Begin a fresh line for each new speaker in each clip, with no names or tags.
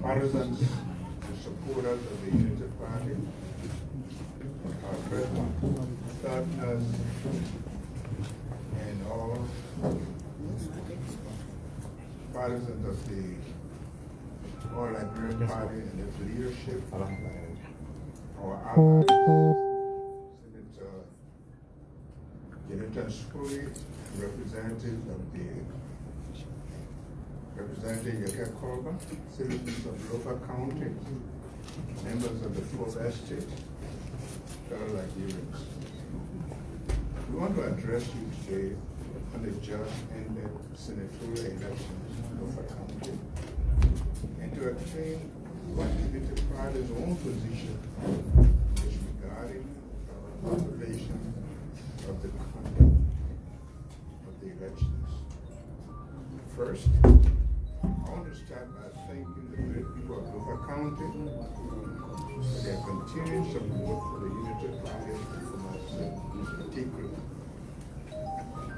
partisans and supporters of the Unity Party, our present partners, and all partisans of the All Liberia Party and its leadership, our allies, Senator Jonathan Scully, representatives of the Representative Yeke Kolba, citizens of Lofa County, members of the Fourth Estate, fellow Liberians. We want to address you today on the just ended senatorial elections in Lofa County and to explain what Unity Party's own position is regarding our observation of the conduct of the elections. First, I want to start by thanking the great people of Lofa County for their continued support for the Unity Party and for myself in particular.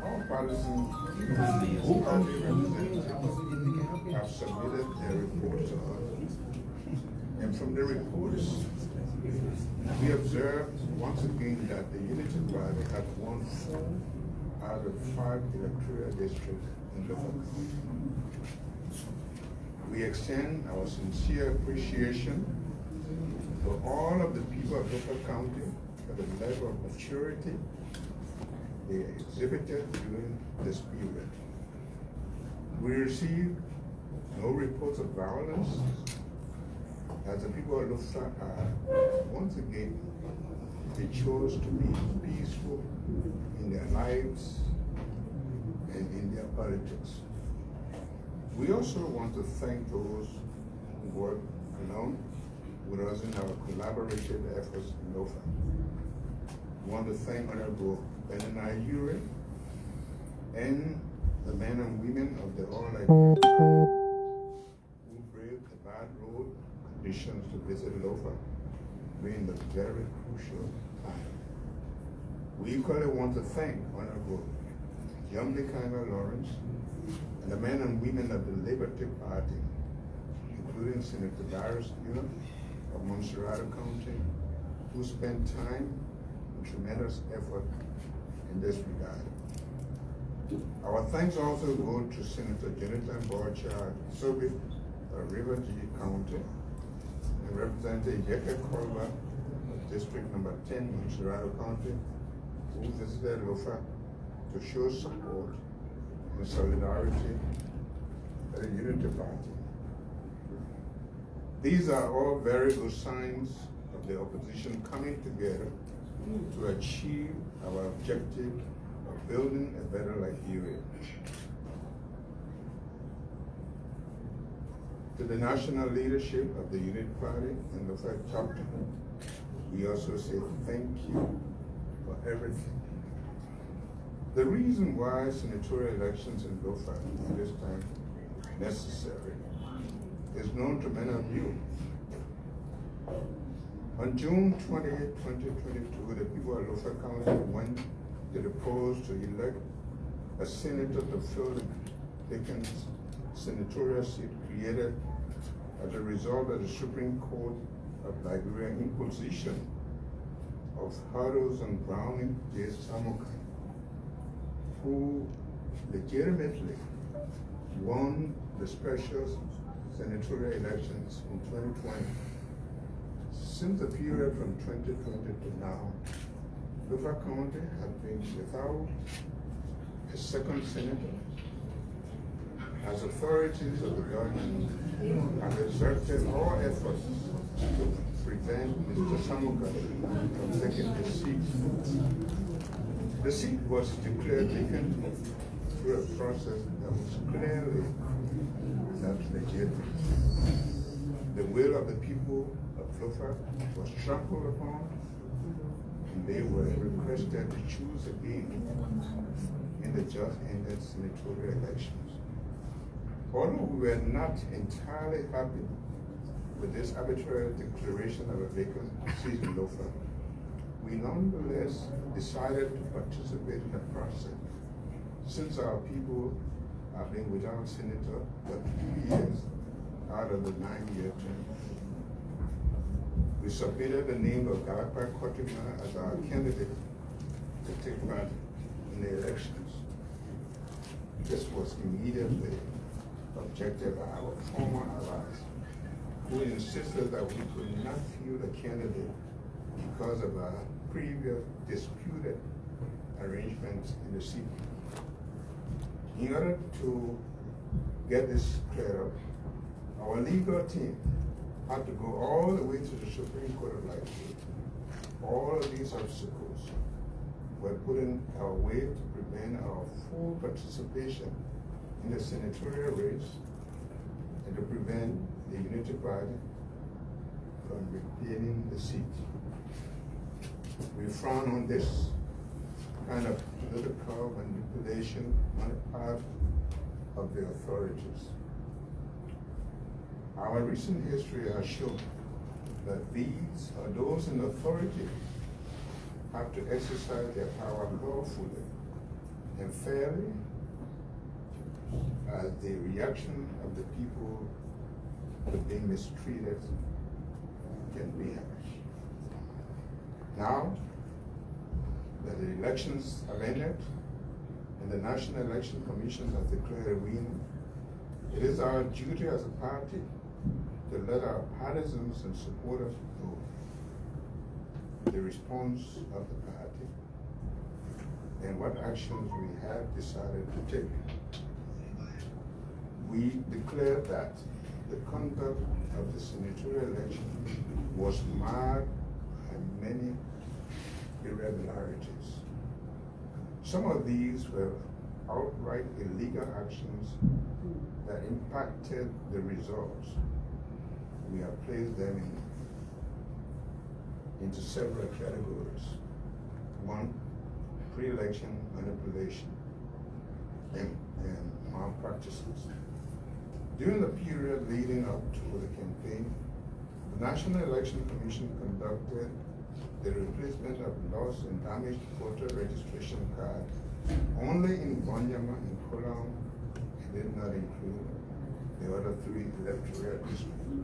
All partisans and party representatives have submitted their reports to us. And from the reports, we observed once again that the Unity Party had won 4 out of 5 electoral districts in Lofa County. We extend our sincere appreciation for all of the people of Lofa County for the level of maturity they exhibited during this period. We received no reports of violence, as the people of Lofa once again, they chose to be peaceful in their lives and in their politics. We also want to thank those who work along with us in our collaborative efforts in Lofa. We want to thank Honorable Benani Ure and the men and women of the All Liberia who braved the bad road conditions to visit Lofa during the very crucial time. We equally want to thank Honorable Yumdekanga Lawrence and the men and women of the Liberty Party, including Senator Darius Ewing of Montserrat County, who spent time and tremendous effort in this regard. Our thanks also go to Senator Jonathan Borchard Sobi of River G County and Representative Yeke Kolba of District Number 10, Montserrat County, who visited Lofa to show support and solidarity for the Unity Party. These are all very good signs of the opposition coming together to achieve our objective of building a better Liberia. To the national leadership of the Unity Party and the Lofa chapter, we also say thank you for everything. The reason why senatorial elections in Lofa at this time necessary is known to many of you. On June 28, 2022, the people of Lofa County went to the polls to elect a senator to fill the vacant senatorial seat created as a result of the Supreme Court of Liberia imposition of Harold and Browning J. Samuka, who legitimately won the special senatorial elections in 2020. Since the period from 2020 to now, Lofa County has been without a second senator, as authorities of the government have exerted all efforts to prevent Mr. Samuka from taking the seat. The seat was declared vacant through a process that was clearly not legitimate. The will of the people of Lofa was trampled upon, and they were requested to choose again in the just ended senatorial elections. Although we were not entirely happy with this arbitrary declaration of a vacant seat in Lofa, we nonetheless decided to participate in the process, since our people have been without senator for 2 years out of the 9-year term. We submitted the name of Galapa Kotima as our candidate to take part in the elections. This was immediately objected by our former allies, who insisted that we could not field a candidate because of our previous disputed arrangements in the city. In order to get this cleared up, our legal team had to go all the way to the Supreme Court of Liberia. All of these obstacles were put in our way to prevent our full participation in the senatorial race and to prevent the Unity Party from retaining the seat. We frown on this kind of political manipulation on the part of the authorities. Our recent history has shown that these or those in authority have to exercise their power lawfully and fairly, as the reaction of the people being mistreated can be harsh. Now that the elections have ended and the National Election Commission has declared a winner, it is our duty as a party to let our partisans and supporters know the response of the party and what actions we have decided to take. We declare that the conduct of the senatorial election was marked by many irregularities. Some of these were outright illegal actions that impacted the results. We have placed them into several categories. One, pre-election manipulation and malpractices. During the period leading up to the campaign, the National Election Commission conducted the replacement of lost and damaged voter registration cards only in Banyama and Kolam, and did not include the other 3 electoral districts.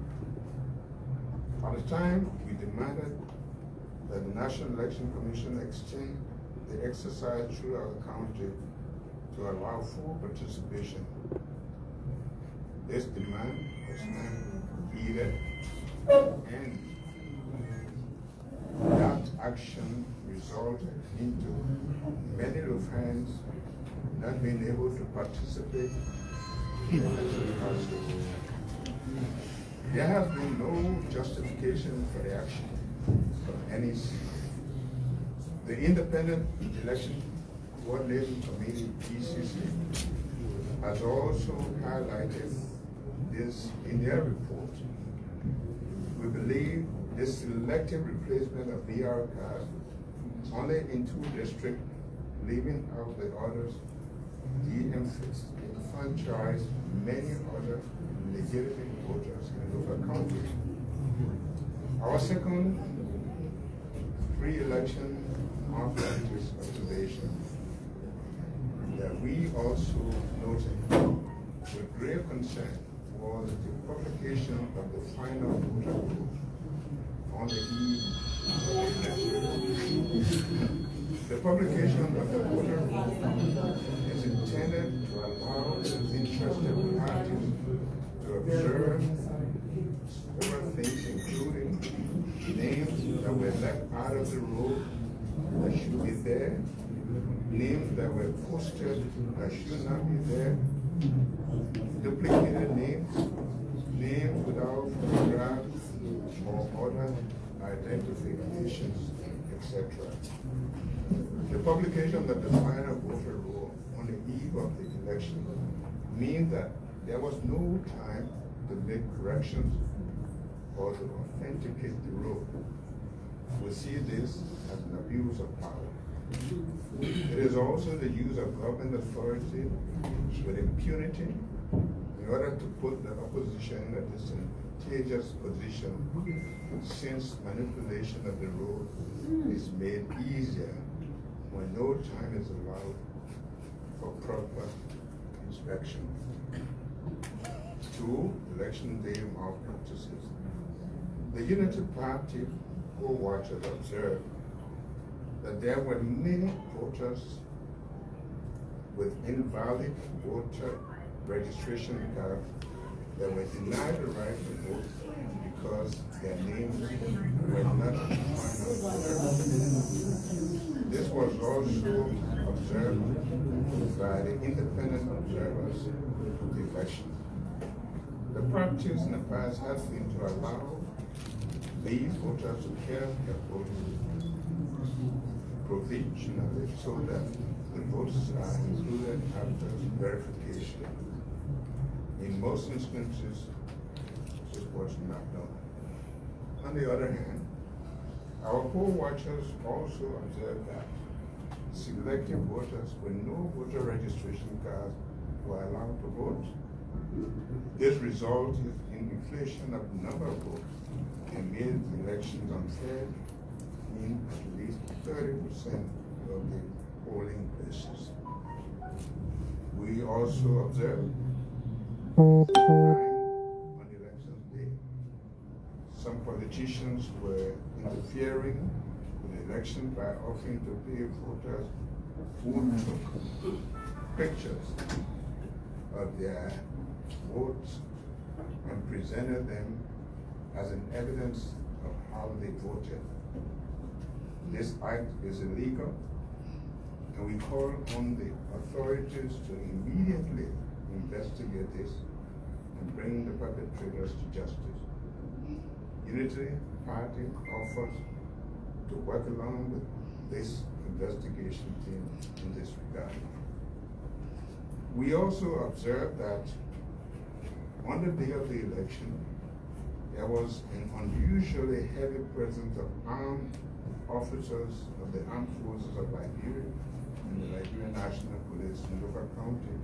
At the time, we demanded that the National Election Commission extend the exercise throughout the county to allow full participation. This demand was not heeded, and that action resulted into many Lofans not being able to participate in the election process. There has been no justification for the action of any state. The Independent Election Coordinating Committee, PCC, has also highlighted this in their report. We believe this selective replacement of VR cards only in 2 districts, leaving out the others, de-enfranchise many other legitimate voters in Lofa County. Our second pre-election malpractice observation that we also noted with great concern was the publication of the final voter roll on the eve of the election. The publication of the voter roll is intended to allow the interested parties to observe several things, including names that were left out of the roll that should be there, names that were posted that should not be there, duplicated names, names without photographs or other identifications, etc. The publication of the final voter roll on the eve of the election means that there was no time to make corrections or to authenticate the roll. We see this as an abuse of power. It is also the use of government authority with impunity in order to put the opposition in a disadvantageous position, since manipulation of the roll is made easier when no time is allowed for proper inspection. 2, election day malpractices. The Unity Party poll watchers observed that there were many voters with invalid voter registration cards that were denied the right to vote because their names were not on the voter list. This was also observed by the independent observers of the election. The practice in the past has been to allow these voters to cast their votes provisionally so that the votes are included after verification. In most instances, this was not done. On the other hand, our poll watchers also observed that selective voters with no voter registration cards were allowed to vote. This resulted in inflation of the number of votes and made elections unfair in at least 30% of the polling places. We also observed on election day, some politicians were interfering with the election by offering to pay voters who took pictures of their votes and presented them as an evidence of how they voted. This act is illegal, and we call on the authorities to immediately investigate this and bring the perpetrators to justice. Unity Party offers to work along with this investigation team in this regard. We also observed that on the day of the election, there was an unusually heavy presence of armed officers of the armed forces of Liberia and the Liberian National Police in Lofa County.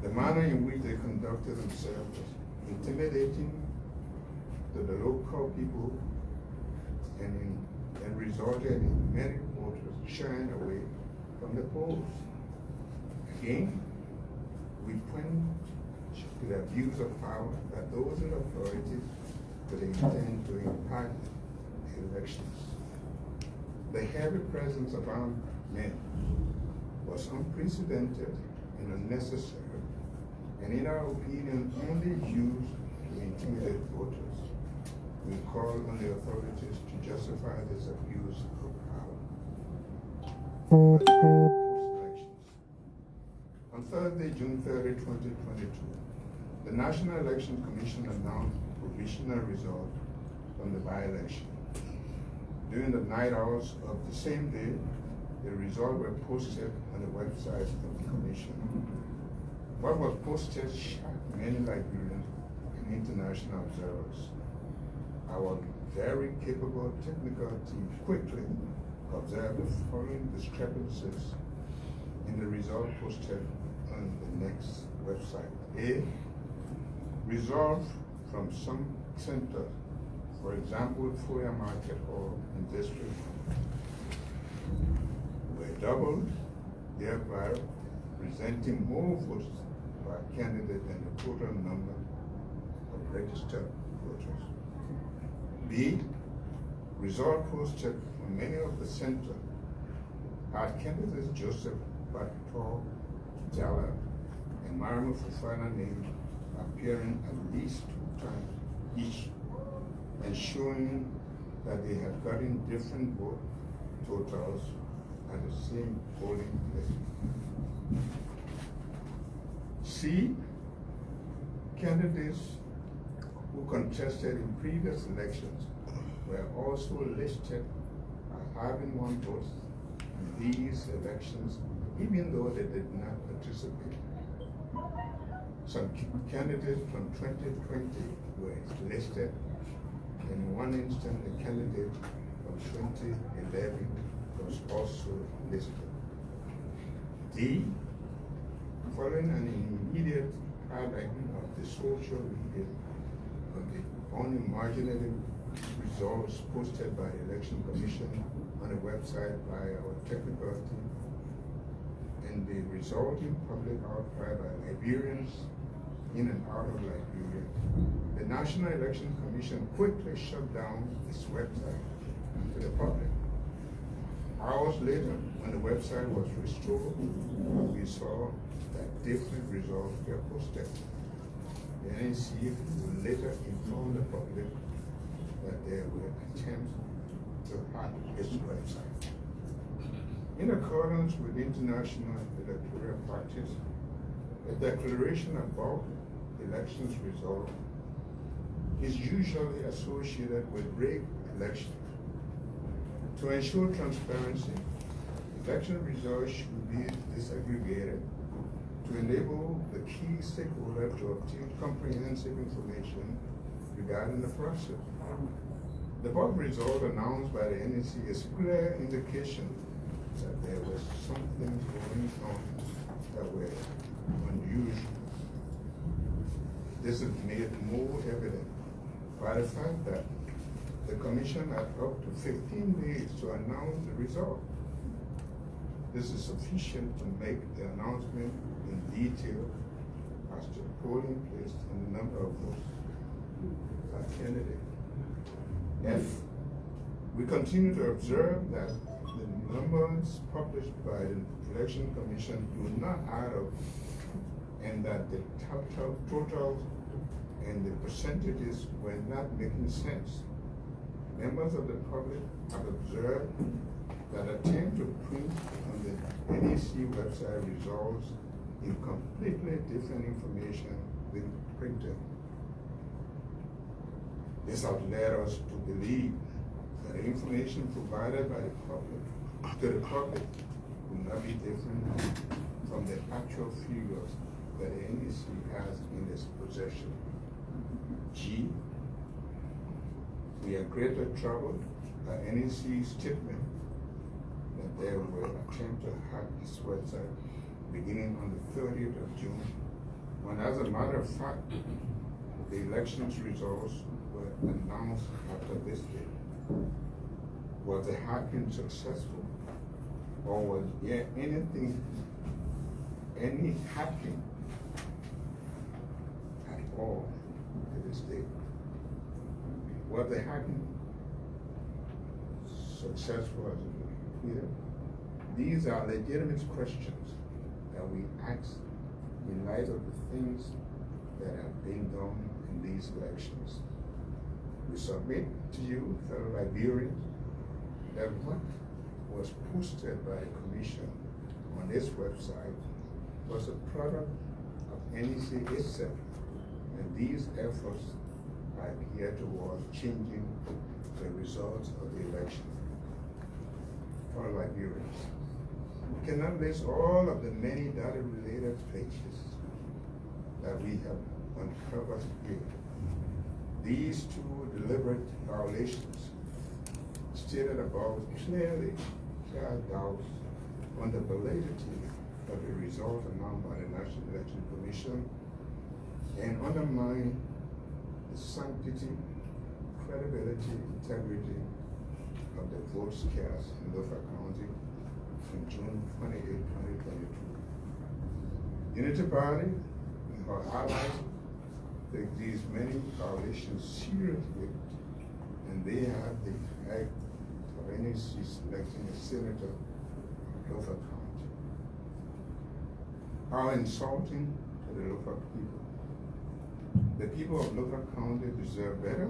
The manner in which they conducted themselves was intimidating to the local people and resulted in many voters shying away from the polls. Again, we point to the abuse of power that those in authority could intend to impact the elections. The heavy presence of armed men was unprecedented and unnecessary, and in our opinion, only used to intimidate voters. We call on the authorities to justify this abuse of power. Post-elections. On Thursday, June 30, 2022, the National Election Commission announced provisional results from the by-election. During the night hours of the same day, the results were posted on the website of the Commission. What was posted shocked many Liberians and international observers. Our very capable technical team quickly observed the following discrepancies in the result posted on the next website. A, results from some centers, for example, Foya Market Hall and District, were doubled, thereby presenting more votes by a candidate than the total number of registered voters. B, result posted from many of the centers had candidates Joseph Bato Jala and Mariam Fufana named appearing at least 2 times each and showing that they had gotten different vote totals at the same polling place. C, candidates who contested in previous elections were also listed as having won votes in these elections, even though they did not participate. Some candidates from 2020 were listed, and in one instance, a candidate from 2011 was also listed. D, following an immediate highlighting of the social media of the unimaginable results posted by the Election Commission on the website by our technical team, and the resulting public outcry by Liberians, in and out of Liberia, the National Election Commission quickly shut down its website to the public. Hours later, when the website was restored, we saw that different results were posted. The NEC would later inform the public that there were attempts to hack its website. In accordance with international electoral practice, a declaration about elections result is usually associated with rigged elections. To ensure transparency, election results should be disaggregated to enable the key stakeholders to obtain comprehensive information regarding the process. The bulk result announced by the NEC is clear indication that there was something going on that were unusual. This is made more evident by the fact that the Commission had up to 15 days to announce the result. This is sufficient to make the announcement in detail as to the polling place and the number of votes per candidate. F, we continue to observe that the numbers published by the Election Commission do not add up, and that the totals and the percentages were not making sense. Members of the public have observed that attempt to print on the NEC website results in completely different information than printed. This has led us to believe that the information provided by the public to the public will not be different from the actual figures that the NEC has in its possession. G, we are greatly troubled by NEC's statement that there were attempts to hack this website beginning on the 30th of June, when as a matter of fact, the election's results were announced after this date. Was the hacking successful? Or was there any hacking at all to this date? Was the hacking successful as it appeared? These are legitimate questions that we ask in light of the things that have been done in these elections. We submit to you, fellow Liberians, that what was posted by the Commission on this website was a product of NEC itself, and these efforts are geared towards changing the results of the election. For Liberians, we cannot list all of the many data-related pages that we have uncovered here. These two deliberate violations stated above clearly cast doubts on the validity of the results announced by the National Election Commission and undermine the sanctity, credibility, integrity of the votes cast in Lofa County on June 28, 2022. Unity Party and her allies take these many violations seriously, and they have the act of NEC selecting a senator of Lofa County. How insulting to the Lofa people. The people of Lofa County deserve better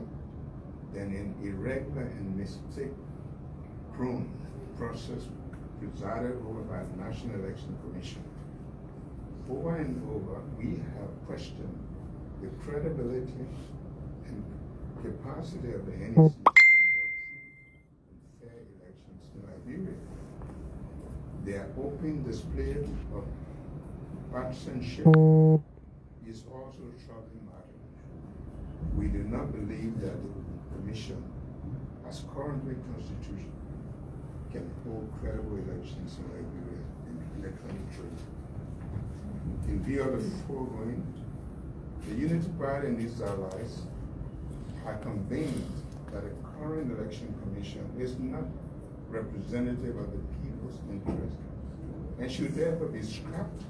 than an irregular and mistake-prone process presided over by the National Election Commission. Over and over, we have questioned the credibility and capacity of the NEC to conduct fair elections in Liberia. Their open display of partisanship is also a troubling matter. We do not believe that the Commission, as currently constituted, can hold credible elections in Liberia in the country. In view of the foregoing, the Unity Party and its allies are convinced that the current election commission is not representative of the people's interest and should therefore be scrapped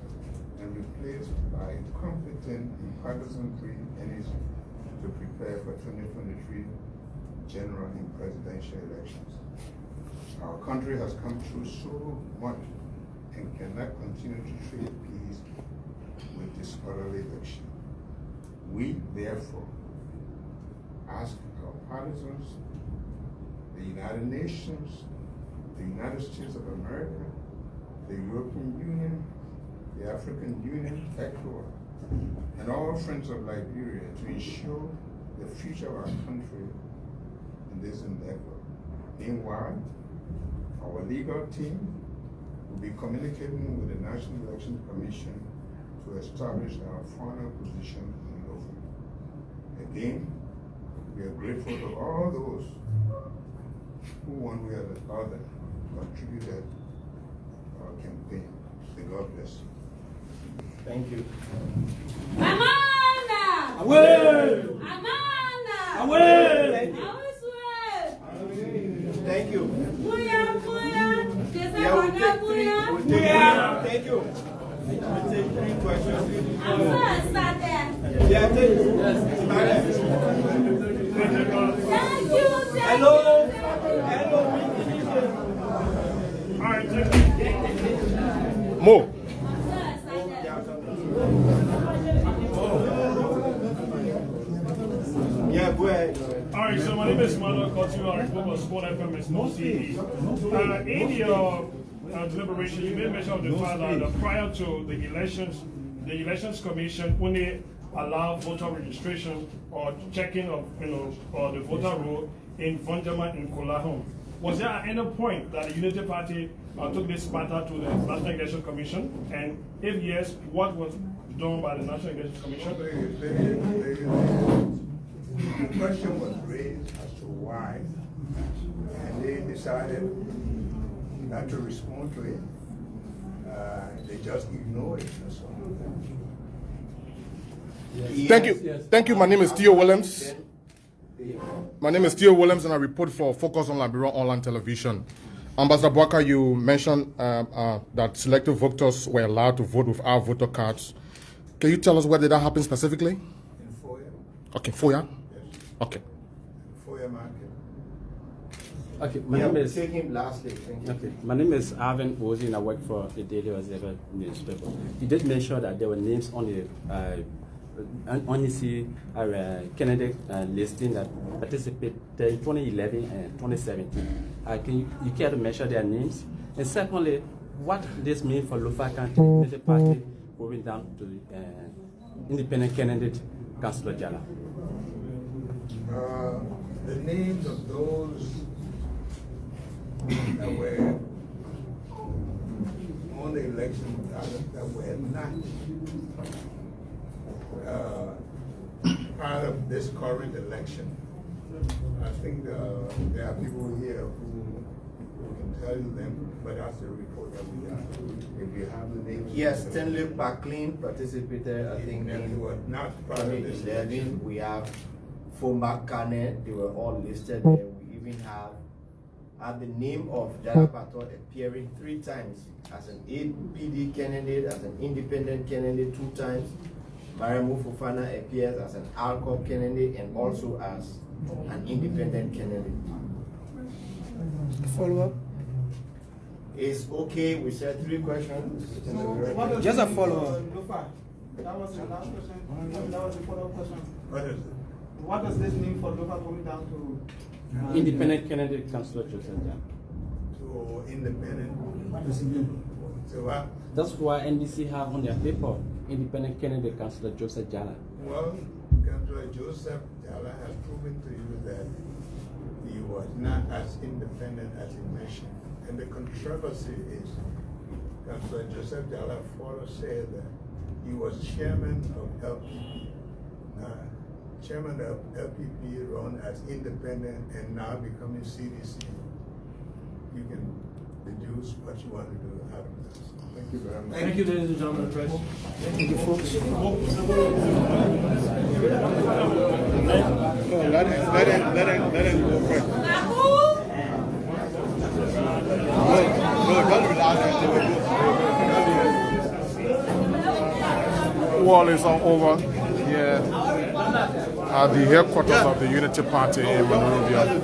and replaced by a competent acting in partisan free energy to prepare for 2023 general and presidential elections. Our country has come through so much and cannot continue to trade peace with disorderly action. We, therefore, ask our partisans, the United Nations, the United States of America, the European Union, the African Union, ECOWAS, and all friends of Liberia to ensure the future of our country in this endeavor. Meanwhile, our legal team will be communicating with the National Election Commission to establish our final position in Lofa. Again, we are grateful to all those who, one way or the other, contributed to our campaign. May God bless you.
Thank you.
Amanda!
Away!
Amanda!
Away! Thank you.
Booyah, booyah!
Yeah, we'll take three. Thank you. We'll take 3 questions.
I'm gonna start there.
Yeah, take it.
Thank you.
Hello. Hello.
All right, thank you.
Mo. Yeah, go ahead.
All right, so my name is Manuel Couture. I report for Sport FM. It's no CE. In your deliberation, you made mention of the fact that prior to the elections commission only allow voter registration or checking of or the voter roll in Fonjama in Kolahom. Was there at any point that the Unity Party took this matter to the National Election Commission? And if yes, what was done by the National Election Commission?
The question was raised as to why, and they decided not to respond to it. They just ignored it. That's all.
Thank you. Thank you. My name is Theo Williams. My name is Theo Williams, and I report for Focus on Liberia Online Television. Ambassador Bwaka, you mentioned that selective voters were allowed to vote with our voter cards. Can you tell us where did that happen specifically?
In Foya.
Okay, Foya?
Yes.
Okay.
Foya market.
Okay, my name is.
Take him lastly. Thank you.
Okay, my name is Arvin Ozi, and I work for the Daily Observer newspaper. You did mention that there were names on the candidate listing that participated in 2011 and 2017. You care to mention their names? And secondly, what this means for Lofa County as a party going down to the independent candidate, Councillor Jala?
The names of those that were on the election ballot that were not part of this current election. I think there are people here who can tell you them, but that's the report that we got. If you have the names.
Yes, Stanley Parklin participated, I think,
They
in
were not part of this
2011.
election.
We have Foma Kane, they were all listed there. We even have the name of Jara Pato appearing 3 times as an APD candidate, as an independent candidate 2 times. Mariamu Fofana appears as an ALCOP candidate and also as an independent candidate.
Follow up.
It's okay, we said 3 questions.
Just a follow up. That was the last question. That was the follow up question.
What is it?
What does this mean for Lofa going down to
Independent candidate, Councillor Joseph Jala.
To independent. So what?
That's why NDC have on their paper independent candidate, Councillor Joseph Jala.
Well, Councillor Joseph Jala has proven to you that he was not as independent as he mentioned. And the controversy is Councillor Joseph Jala further said that he was chairman of LPP. Chairman of LPP run as independent and now becoming CDC. You can deduce what you want to do out of this. Thank you very much.
Thank you, ladies and gentlemen of the press.
Thank you, folks.
Let him go first. No, don't relax. you all is all over here at the headquarters of the Unity Party in Monrovia.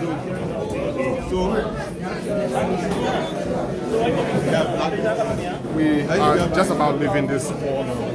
We are just about leaving this hall now.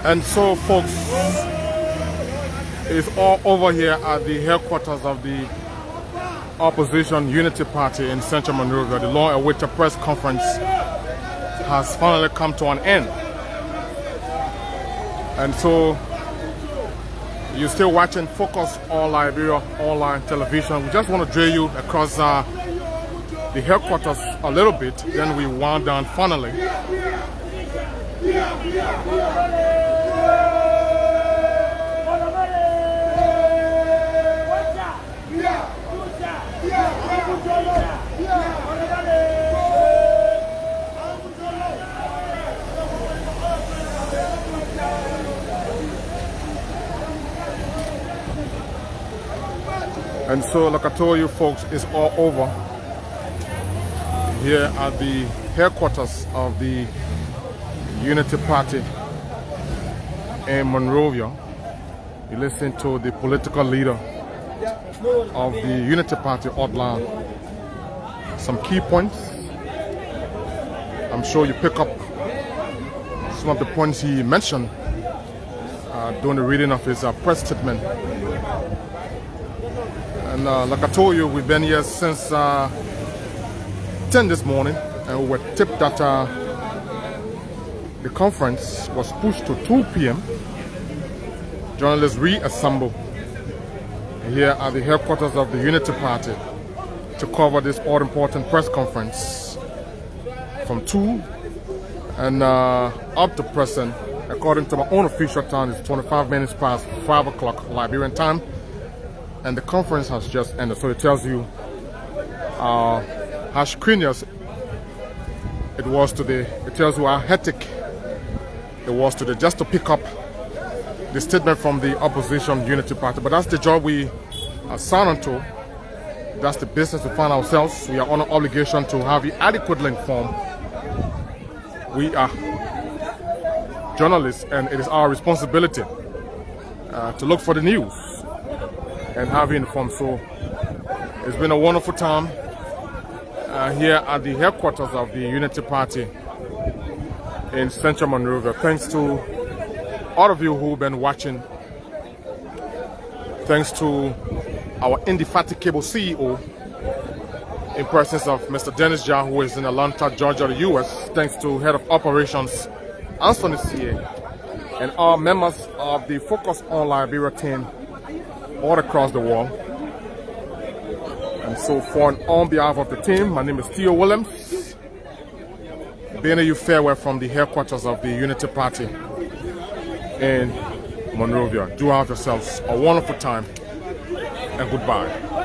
And so, folks, it's all over here at the headquarters of the opposition Unity Party in Central Monrovia. The long-awaited press conference has finally come to an end. And so, you're still watching Focus on Liberia online television. We just want to drill you across the headquarters a little bit, then we wound down finally. And so, like I told you folks, it's all over here at the headquarters of the Unity Party in Monrovia. You listen to the political leader of the Unity Party outline some key points. I'm sure you pick up some of the points he mentioned during the reading of his press statement. And like I told you, we've been here since 10 this morning, and we were tipped that the conference was pushed to 2 p.m. Journalists reassembled here at the headquarters of the Unity Party to cover this all-important press conference from 2 and up to present. According to my own official time, it's 25 minutes past 5 o'clock Liberian time, and the conference has just ended. So it tells you how strenuous it was today. It tells you how hectic it was today just to pick up the statement from the opposition Unity Party. But that's the job we are signed onto. That's the business we find ourselves. We are on an obligation to have you adequately informed. We are journalists, and it is our responsibility to look for the news and have you informed. So it's been a wonderful time here at the headquarters of the Unity Party in Central Monrovia. Thanks to all of you who've been watching. Thanks to our indefatigable CEO in presence of Mr. Dennis Jah, who is in Atlanta, Georgia, the US. Thanks to Head of Operations Anthony CA, and all members of the Focus on Liberia team all across the world. And so on behalf of the team, my name is Theo Williams, bidding you farewell from the headquarters of the Unity Party in Monrovia. Do have yourselves a wonderful time, and goodbye.